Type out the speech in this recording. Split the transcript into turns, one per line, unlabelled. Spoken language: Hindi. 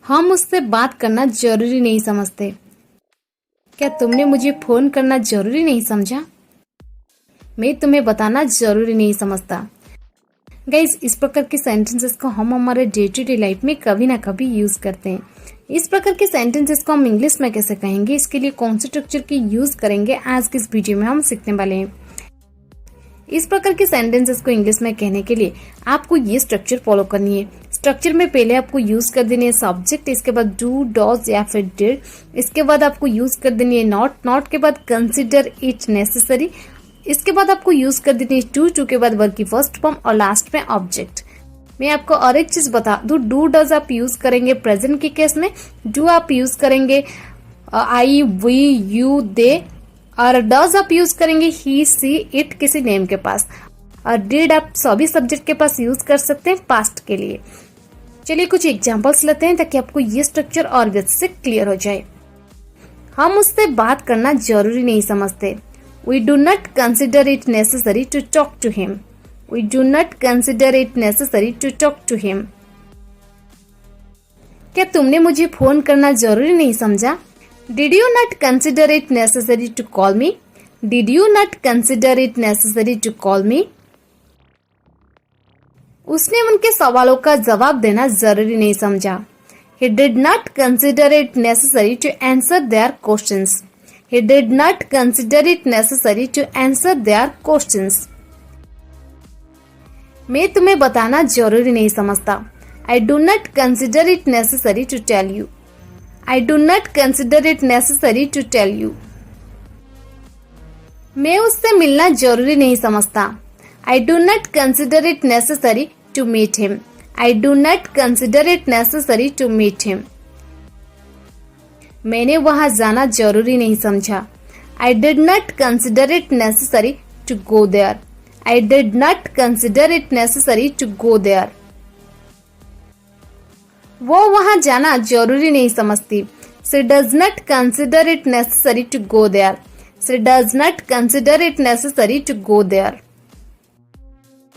हम उससे बात करना जरूरी नहीं समझते। क्या तुमने मुझे फोन करना जरूरी नहीं समझा? मैं तुम्हें बताना जरूरी नहीं समझता। गाइस, इस प्रकार के सेंटेंसेस को हम हमारे डे टू डे लाइफ में कभी ना कभी यूज करते हैं। इस प्रकार के सेंटेंसेस को हम इंग्लिश में कैसे कहेंगे, इसके लिए कौन से स्ट्रक्चर की यूज करेंगे, आज के इस वीडियो में हम सीखने वाले हैं। इस प्रकार के सेंटेंसेस को इंग्लिश में कहने के लिए आपको ये स्ट्रक्चर फॉलो करनी है। स्ट्रक्चर में पहले आपको यूज कर देनी है सब्जेक्ट, इसके बाद डू, डॉज या फिर डिड। इसके बाद आपको यूज कर देनी है नॉट, नॉट के बाद कंसिडर इट नेसेसरी। इसके बाद आपको यूज कर देनी है टू के बाद वर्ब की फर्स्ट फॉर्म और लास्ट में ऑब्जेक्ट। मैं आपको और एक चीज बता दूं, डू डज आप यूज करेंगे प्रेजेंट के केस में, डू आप यूज करेंगे आई, वी, यू, दे, और डज आप यूज करेंगे ही, सी, इट किसी नेम के पास, और डिड आप सभी सब्जेक्ट के पास यूज कर सकते हैं पास्ट के लिए। चलिए कुछ एग्जांपल्स लेते हैं ताकि आपको ये स्ट्रक्चर और भी से क्लियर हो जाए। हम उससे बात करना जरूरी नहीं समझते। We do not consider it necessary to talk to him. We do not consider it necessary to talk to him. क्या तुमने मुझे फोन करना जरूरी नहीं समझा? Did you not consider it necessary to call me? Did you not consider it necessary to call me? उसने उनके सवालों का जवाब देना जरूरी नहीं समझा। He did not consider it necessary to answer their questions. He did not consider it necessary to answer their questions. मैं तुम्हें बताना जरूरी नहीं समझता। I do not consider it necessary to tell you. I do not consider it necessary to tell you. मैं उससे मिलना जरूरी नहीं समझता। I do not consider it necessary to meet him. I do not consider it necessary to meet him. मैंने वहां जाना जरूरी नहीं समझा। I did not consider it necessary to go there. I did not consider it necessary to go there. वो वहां जाना जरूरी नहीं समझती। She does not consider it necessary to go there. She does not consider it necessary to go there.